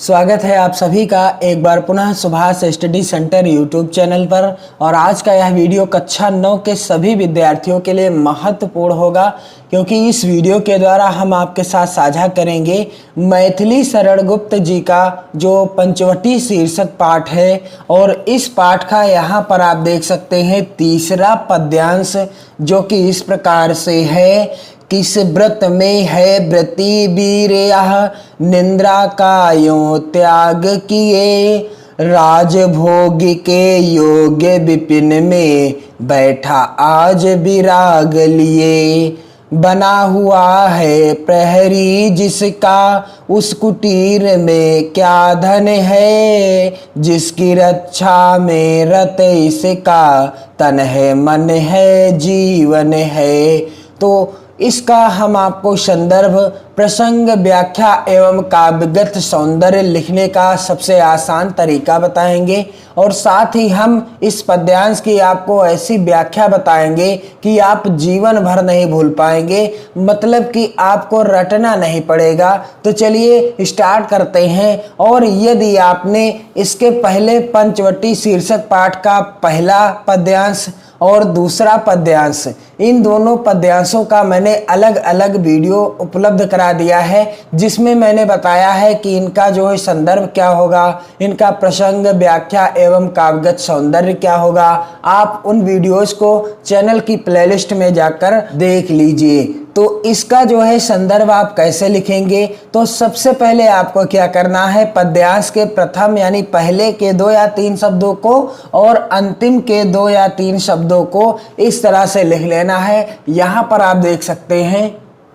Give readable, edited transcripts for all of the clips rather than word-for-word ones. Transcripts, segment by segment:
स्वागत है आप सभी का एक बार पुनः Subhash study centre YouTube channel पर। और आज का यह वीडियो कक्षा 9 के सभी विद्यार्थियों के लिए महत्वपूर्ण होगा, क्योंकि इस वीडियो के द्वारा हम आपके साथ साझा करेंगे मैथिली शरण गुप्त जी का जो पंचवटी शीर्षक पाठ है। और इस पाठ का यहाँ पर आप देख सकते हैं तीसरा पद्यांश, जो कि इस प्रकार से है। किस व्रत में है व्रती वीर यह, निंद्रा का यों त्याग किए, राजभोग के योग्य विपिन में बैठा आज विराग लिए। बना हुआ है प्रहरी जिसका, उस कुटीर में क्या धन है, जिसकी रक्षा में रत इसका, तन है मन है जीवन है। तो इसका हम आपको संदर्भ, प्रसंग, व्याख्या एवं काव्यगत सौंदर्य लिखने का सबसे आसान तरीका बताएंगे। और साथ ही हम इस पद्यांश की आपको ऐसी व्याख्या बताएंगे कि आप जीवन भर नहीं भूल पाएंगे, मतलब कि आपको रटना नहीं पड़ेगा। तो चलिए स्टार्ट करते हैं। और यदि आपने इसके पहले पंचवटी शीर्षक पाठ का पहला पद्यांश और दूसरा पद्यांश, इन दोनों पद्यांशों का मैंने अलग अलग वीडियो उपलब्ध करा दिया है, जिसमें मैंने बताया है कि इनका जो है संदर्भ क्या होगा, इनका प्रसंग, व्याख्या एवं काव्यगत सौंदर्य क्या होगा। आप उन वीडियोस को चैनल की प्लेलिस्ट में जाकर देख लीजिए। तो इसका जो है संदर्भ आप कैसे लिखेंगे, तो सबसे पहले आपको क्या करना है, पद्यांश के प्रथम यानी पहले के 2 या 3 शब्दों को और अंतिम के 2 या 3 शब्दों को इस तरह से लिख लेना है। यहाँ पर आप देख सकते हैं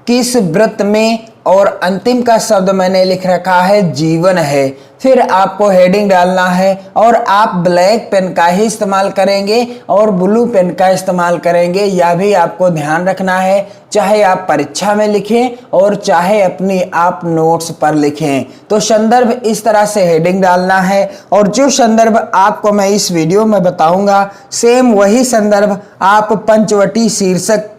किस व्रत में, और अंतिम का शब्द मैंने लिख रखा है जीवन है। फिर आपको हेडिंग डालना है और आप ब्लैक पेन का ही इस्तेमाल करेंगे और ब्लू पेन का इस्तेमाल करेंगे, यह भी आपको ध्यान रखना है। चाहे आप परीक्षा में लिखें और चाहे अपनी आप नोट्स पर लिखें। तो संदर्भ इस तरह से हेडिंग डालना है, और जो संदर्भ आपको मैं इस वीडियो में बताऊंगा सेम वही संदर्भ आप पंचवटी शीर्षक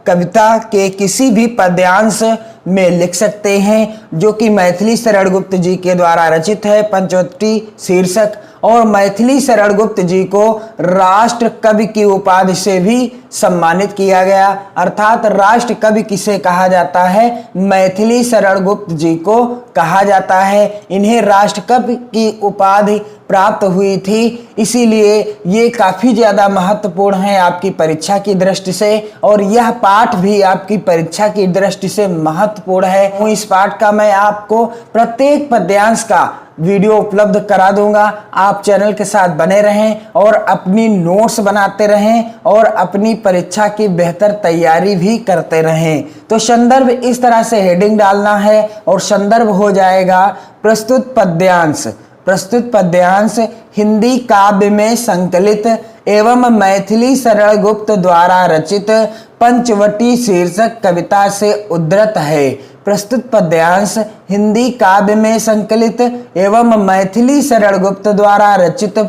कविता के किसी भी पद्यांश में लिख सकते हैं, जो कि मैथिली शरण गुप्त जी के द्वारा रचित है पंचवटी शीर्षक। और मैथिली शरण गुप्त जी को राष्ट्र कवि की उपाधि से भी सम्मानित किया गया। अर्थात राष्ट्र कवि किसे कहा जाता है, मैथिली शरण गुप्त जी को कहा जाता है। इन्हें राष्ट्र कवि की उपाधि प्राप्त हुई थी, इसीलिए ये काफ़ी ज़्यादा महत्वपूर्ण है आपकी परीक्षा की दृष्टि से। और यह पाठ भी आपकी परीक्षा की दृष्टि से महत्वपूर्ण है। इस पाठ का मैं आपको प्रत्येक पद्यांश का वीडियो उपलब्ध करा दूंगा। आप चैनल के साथ बने रहें और अपनी नोट्स बनाते रहें और अपनी परीक्षा की बेहतर तैयारी भी करते रहें। तो संदर्भ इस तरह से हेडिंग डालना है और संदर्भ हो जाएगा प्रस्तुत पद्यांश। प्रस्तुत पद्यांश हिंदी काव्य में संकलित एवं मैथिली शरण गुप्त द्वारा रचित पंचवटी शीर्षक कविता से उद्धृत है। प्रस्तुत पद्यांश हिंदी काव्य में संकलित एवं मैथिली शरण गुप्त द्वारा रचित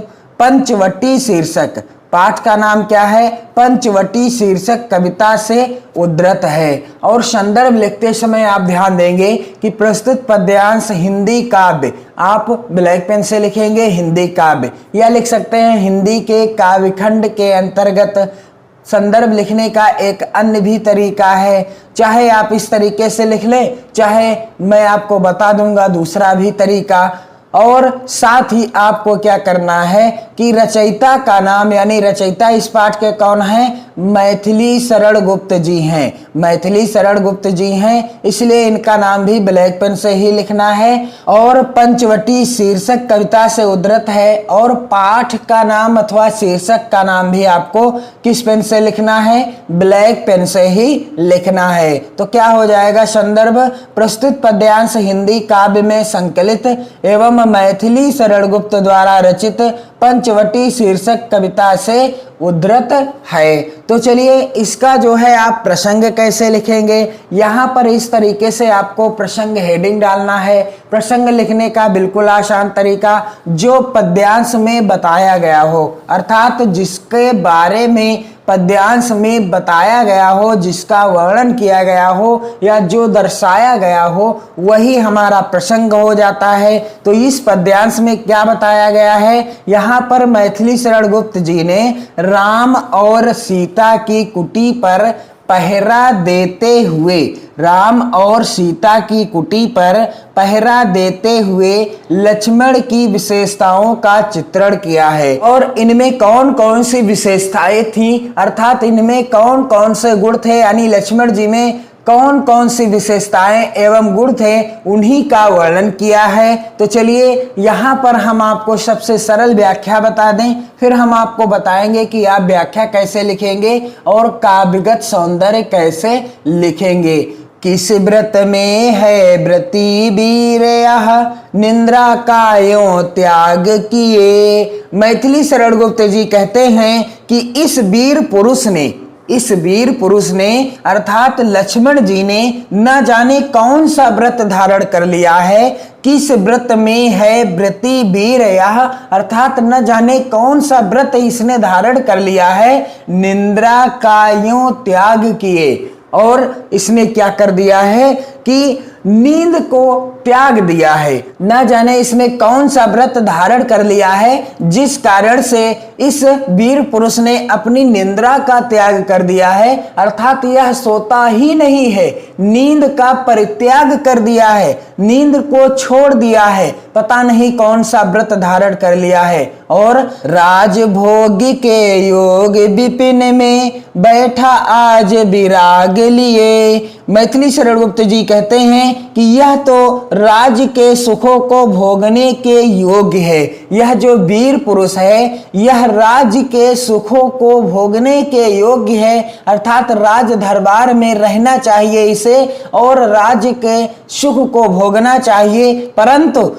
पंचवटी शीर्षक पाठ का नाम क्या है, पंचवटी शीर्षक कविता से उद्धृत है। और संदर्भ लिखते समय आप ध्यान देंगे कि प्रस्तुत पद्यांश हिंदी काव्य, आप ब्लैक पेन से लिखेंगे हिंदी काव्य, या लिख सकते हैं हिंदी के काव्यखंड के अंतर्गत। संदर्भ लिखने का एक अन्य भी तरीका है, चाहे आप इस तरीके से लिख लें, चाहे मैं आपको बता दूंगा दूसरा भी तरीका। और साथ ही आपको क्या करना है कि रचयिता का नाम, यानी रचयिता इस पाठ के कौन है, मैथिली शरण गुप्त जी हैं। मैथिली शरण गुप्त जी हैं, इसलिए इनका नाम भी ब्लैक पेन से ही लिखना है। और पंचवटी शीर्षक कविता से उद्धृत है, और पाठ का नाम अथवा शीर्षक का नाम भी आपको किस पेन से लिखना है, ब्लैक पेन से ही लिखना है। तो क्या हो जाएगा संदर्भ, प्रस्तुत पद्यांश हिंदी काव्य में संकलित एवं मैथिली शरण गुप्त द्वारा रचित पंचवटी शीर्षक कविता से उद्धृत है। तो चलिए इसका जो है आप प्रसंग कैसे लिखेंगे, यहाँ पर इस तरीके से आपको प्रसंग हेडिंग डालना है। प्रसंग लिखने का बिल्कुल आसान तरीका जो पद्यांश में बताया गया हो, अर्थात जिसके बारे में पद्यांश में बताया गया हो, जिसका वर्णन किया गया हो या जो दर्शाया गया हो, वही हमारा प्रसंग हो जाता है। तो इस पद्यांश में क्या बताया गया है, यहाँ पर मैथिली शरण गुप्त जी ने राम और सीता की कुटी पर पहरा देते हुए, राम और सीता की कुटी पर पहरा देते हुए लक्ष्मण की विशेषताओं का चित्रण किया है। और इनमें कौन कौन सी विशेषताएं थी, अर्थात इनमें कौन कौन से गुण थे, यानी लक्ष्मण जी में कौन कौन सी विशेषताएं एवं गुण थे, उन्हीं का वर्णन किया है। तो चलिए यहाँ पर हम आपको सबसे सरल व्याख्या बता दें, फिर हम आपको बताएंगे कि आप व्याख्या कैसे लिखेंगे और काव्यगत सौंदर्य कैसे लिखेंगे। किस व्रत में है व्रती वीर यह, निंद्रा का यों त्याग किए। मैथिली शरण गुप्त जी कहते हैं कि इस वीर पुरुष ने अर्थात लक्ष्मण जी ने न जाने कौन सा व्रत धारण कर लिया है। किस व्रत में है व्रती वीर यह, अर्थात न जाने कौन सा व्रत इसने धारण कर लिया है। निंद्रा का यों त्याग किए, और इसने क्या कर दिया है कि नींद को त्याग दिया है। न जाने इसने कौन सा व्रत धारण कर लिया है, जिस कारण से इस वीर पुरुष ने अपनी निंद्रा का त्याग कर दिया है, अर्थात यह सोता ही नहीं है, नींद का परित्याग कर दिया है, नींद को छोड़ दिया है। पता नहीं कौन सा व्रत धारण कर लिया है। और राजभोग के योग विपिन में बैठा आज विराग लिए। मैथिली शरण गुप्त जी कहते हैं कि यह तो राज्य के सुखों को भोगने के योग्य है। यह जो वीर पुरुष है, यह राज्य के सुखों को भोगने के योग्य है, अर्थात राज दरबार में रहना चाहिए इसे और राज्य के सुख को भोगना चाहिए, परंतु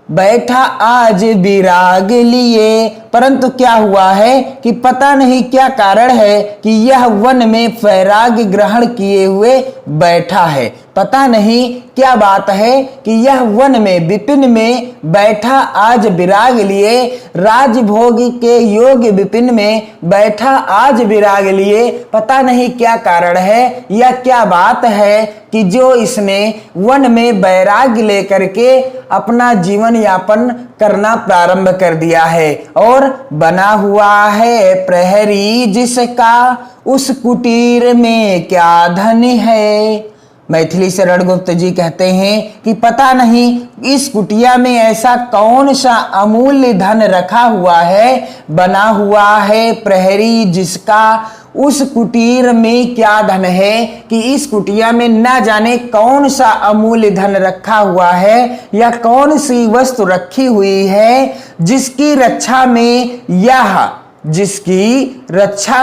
बैठा आज विराग लिए। परंतु क्या हुआ है कि पता नहीं क्या कारण है कि यह वन में वैराग्य ग्रहण किए हुए बैठा है। पता नहीं क्या बात है कि यह वन में विपिन में बैठा आज विराग लिए, राजभोग के योग विपिन में बैठा आज विराग लिए। पता नहीं क्या कारण है या क्या बात है कि जो इसने वन में वैराग्य लेकर के अपना जीवन यापन करना प्रारंभ कर दिया है। और बना हुआ है प्रहरी जिसका, उस कुटीर में क्या धन है। मैथिली शरण गुप्त जी कहते हैं कि पता नहीं इस कुटिया में ऐसा कौन सा अमूल्य धन रखा हुआ है। बना हुआ है प्रहरी जिसका, उस कुटीर में क्या धन है कि इस कुटिया में न जाने कौन सा अमूल्य धन रखा हुआ है या कौन सी वस्तु रखी हुई है, जिसकी रक्षा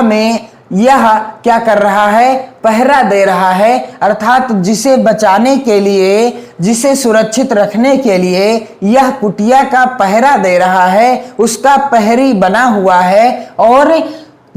में यह क्या कर रहा है, पहरा दे रहा है। अर्थात जिसे बचाने के लिए, जिसे सुरक्षित रखने के लिए यह कुटिया का पहरा दे रहा है, उसका प्रहरी बना हुआ है। और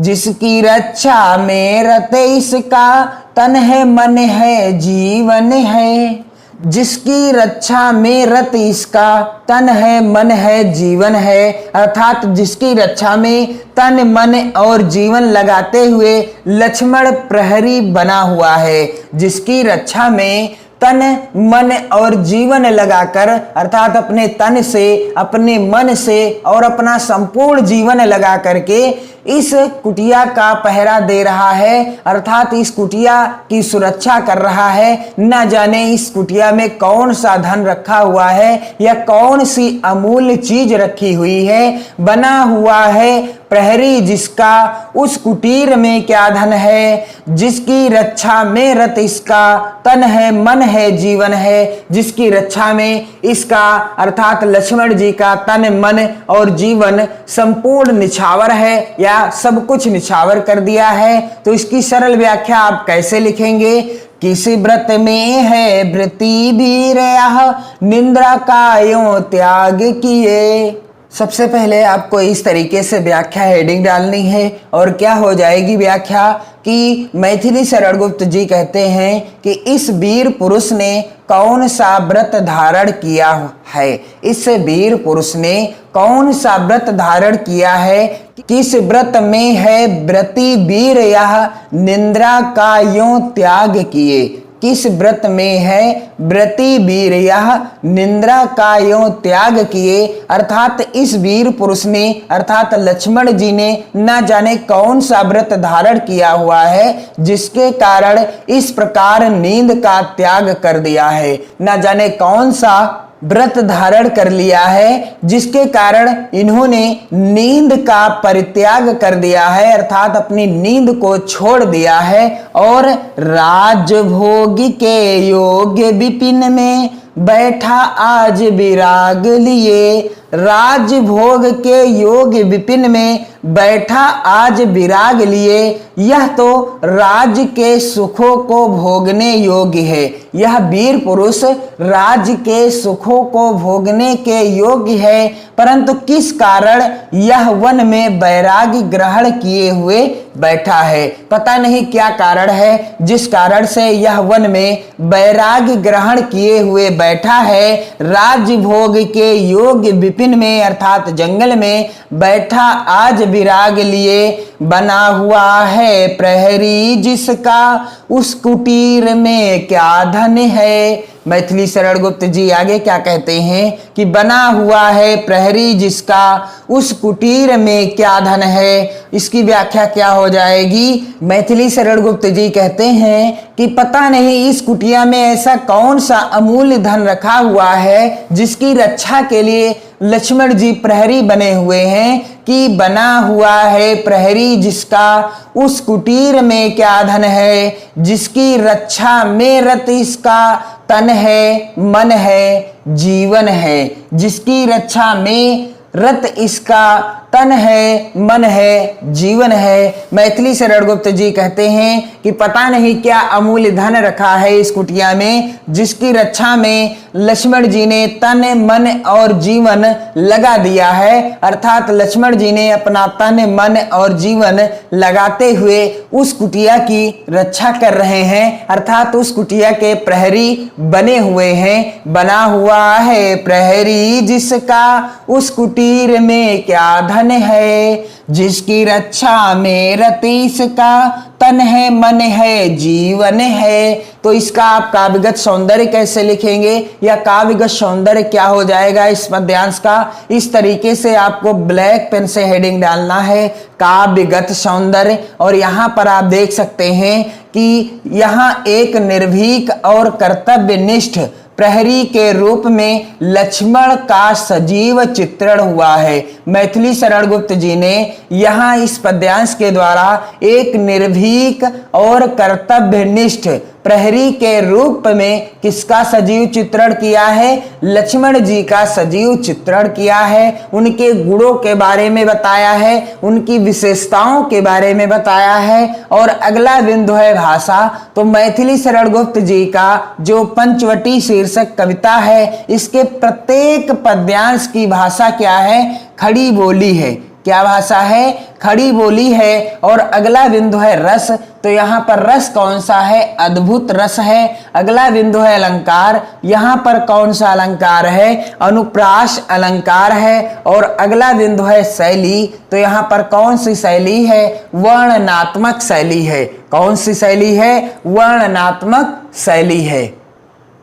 जिसकी रक्षा में रत इसका, तन है मन है जीवन है। जिसकी रक्षा में रत इसका, तन है मन है जीवन है, अर्थात जिसकी रक्षा में तन मन और जीवन लगाते हुए लक्ष्मण प्रहरी बना हुआ है। जिसकी रक्षा में तन मन और जीवन लगाकर, अर्थात अपने तन से, अपने मन से और अपना संपूर्ण जीवन लगा करके इस कुटिया का पहरा दे रहा है, अर्थात इस कुटिया की सुरक्षा कर रहा है। न जाने इस कुटिया में कौन सा धन रखा हुआ है या कौन सी अमूल्य चीज रखी हुई है। बना हुआ है प्रहरी जिसका, उस कुटीर में क्या धन है। जिसकी रक्षा में रत इसका, तन है मन है जीवन है। जिसकी रक्षा में इसका अर्थात लक्ष्मण जी का तन मन और जीवन संपूर्ण निछावर है या सब कुछ निछावर कर दिया है। तो इसकी सरल व्याख्या आप कैसे लिखेंगे। किस व्रत में है व्रती वीर यह, निंद्रा का यों त्याग किए। सबसे पहले आपको इस तरीके से व्याख्या हेडिंग डालनी है और क्या हो जाएगी व्याख्या कि मैथिली शरण गुप्त जी कहते हैं कि इस वीर पुरुष ने कौन सा व्रत धारण किया है। इस वीर पुरुष ने कौन सा व्रत धारण किया है किस व्रत में है व्रती वीर यह निंद्रा का यूं त्याग किए। किस व्रत में है व्रती वीर यह निंद्रा का यूं त्याग किए। अर्थात इस वीर पुरुष ने अर्थात लक्ष्मण जी ने न जाने कौन सा व्रत धारण किया हुआ है जिसके कारण इस प्रकार नींद का त्याग कर दिया है। न जाने कौन सा व्रत धारण कर लिया है जिसके कारण इन्होंने नींद का परित्याग कर दिया है, अर्थात अपनी नींद को छोड़ दिया है और राजभोग के योग्य विपिन में बैठा आज विराग लिए। राजभोग के योग विपिन में बैठा आज विराग लिए। यह तो राज के सुखों को भोगने योग्य है। यह वीर पुरुष राज के सुखों को भोगने के योग्य है, परंतु किस कारण यह वन में वैराग्य ग्रहण किए हुए बैठा है। पता नहीं क्या कारण है जिस कारण से यह वन में वैराग्य ग्रहण किए हुए बैठा है। राजभोग के योग्य विपिन में अर्थात जंगल में बैठा आज विराग लिए। बना हुआ है प्रहरी जिसका उस कुटीर में क्या धन है। मैथिली शरण गुप्त जी आगे क्या कहते हैं कि बना हुआ है प्रहरी जिसका उस कुटीर में क्या धन है। इसकी व्याख्या क्या हो जाएगी। मैथिली शरण गुप्त जी कहते हैं कि पता नहीं इस कुटिया में ऐसा कौन सा अमूल्य धन रखा हुआ है जिसकी रक्षा के लिए लक्ष्मण जी प्रहरी बने हुए हैं। कि बना हुआ है प्रहरी जिसका उस कुटीर में क्या धन है, जिसकी रक्षा में रत इसका तन है मन है जीवन है। जिसकी रक्षा में रत इसका तन है मन है जीवन है। मैथिली शरण गुप्त जी कहते हैं कि पता नहीं क्या अमूल्य धन रखा है इस कुटिया में जिसकी रक्षा में लक्ष्मण जी ने तन मन और जीवन लगा दिया है। अर्थात लक्ष्मण जी ने अपना तन मन और जीवन लगाते हुए उस कुटिया की रक्षा कर रहे हैं, अर्थात उस कुटिया के प्रहरी बने हुए हैं। बना हुआ है प्रहरी जिसका उस कुटीर में क्या धन है, जिसकी रक्षा में रतीश का तन है मन है जीवन है। तो इसका आप काव्यगत सौंदर्य कैसे लिखेंगे या काव्यगत सौंदर्य क्या हो जाएगा इस पद्यांश का। इस तरीके से आपको ब्लैक पेन से हेडिंग डालना है काव्यगत सौंदर्य। और यहाँ पर आप देख सकते हैं कि यहाँ एक निर्भीक और कर्तव्यनिष्ठ प्रहरी के रूप में लक्ष्मण का सजीव चित्रण हुआ है। मैथिली शरण गुप्त जी ने यहाँ इस पद्यांश के द्वारा एक निर्भीक और कर्तव्यनिष्ठ प्रहरी के रूप में किसका सजीव चित्रण किया है, लक्ष्मण जी का सजीव चित्रण किया है। उनके गुणों के बारे में बताया है, उनकी विशेषताओं के बारे में बताया है। और अगला बिंदु है भाषा। तो मैथिली शरण गुप्त जी का जो पंचवटी शीर्षक कविता है इसके प्रत्येक पद्यांश की भाषा क्या है, खड़ी बोली है। क्या भाषा है, खड़ी बोली है। और अगला बिंदु है रस। तो यहाँ पर रस कौन सा है, अद्भुत रस है। अगला बिंदु है अलंकार। यहाँ पर कौन सा अलंकार है, अनुप्रास अलंकार है। और अगला बिंदु है शैली। तो यहाँ पर कौन सी शैली है, वर्णनात्मक शैली है। कौन सी शैली है, वर्णनात्मक शैली है।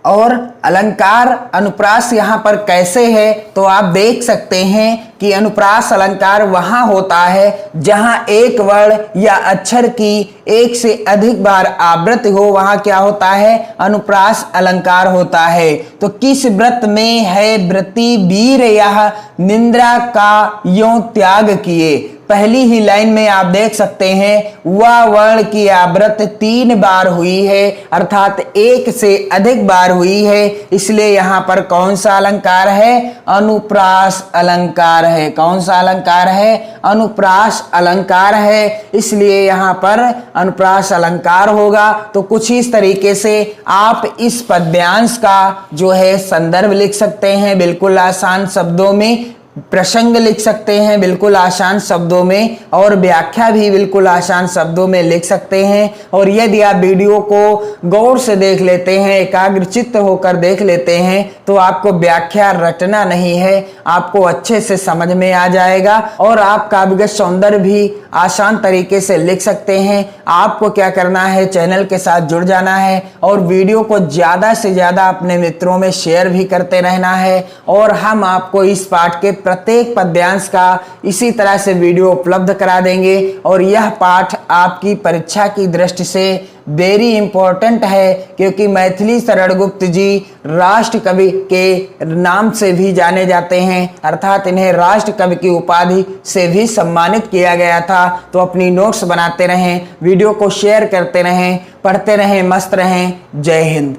और अलंकार अनुप्रास यहाँ पर कैसे है, तो आप देख सकते हैं कि अनुप्रास अलंकार वहां होता है जहां एक वर्ण या अक्षर की एक से अधिक बार आवृत्ति हो, वहां क्या होता है, अनुप्रास अलंकार होता है। तो किस व्रत में है व्रती वीर यह निंद्रा का यों त्याग किए। पहली ही लाइन में आप देख सकते हैं वह वर्ण की आवृत्ति 3 बार हुई है, अर्थात एक से अधिक बार हुई है। इसलिए यहाँ पर कौन सा अलंकार है, अनुप्रास अलंकार है। कौन सा अलंकार है, अनुप्रास अलंकार है। इसलिए यहाँ पर अनुप्रास अलंकार होगा। तो कुछ इस तरीके से आप इस पद्यांश का जो है संदर्भ लिख सकते हैं, बिल्कुल आसान शब्दों में। प्रसंग लिख सकते हैं बिल्कुल आसान शब्दों में, और व्याख्या भी बिल्कुल आसान शब्दों में लिख सकते हैं। और यदि आप वीडियो को गौर से देख लेते हैं, एकाग्रचित्त होकर देख लेते हैं, तो आपको व्याख्या रटना नहीं है, आपको अच्छे से समझ में आ जाएगा और आप काव्यगत सौंदर्य भी आसान तरीके से लिख सकते हैं। आपको क्या करना है, चैनल के साथ जुड़ जाना है और वीडियो को ज़्यादा से ज़्यादा अपने मित्रों में शेयर भी करते रहना है। और हम आपको इस पाठ के प्रत्येक पद्यांश का इसी तरह से वीडियो उपलब्ध करा देंगे। और यह पाठ आपकी परीक्षा की दृष्टि से वेरी इंपॉर्टेंट है, क्योंकि मैथिली शरण गुप्त जी राष्ट्र कवि के नाम से भी जाने जाते हैं, अर्थात इन्हें राष्ट्र कवि की उपाधि से भी सम्मानित किया गया था। तो अपनी नोट्स बनाते रहें, वीडियो को शेयर करते रहें, पढ़ते रहें, मस्त रहें। जय हिंद।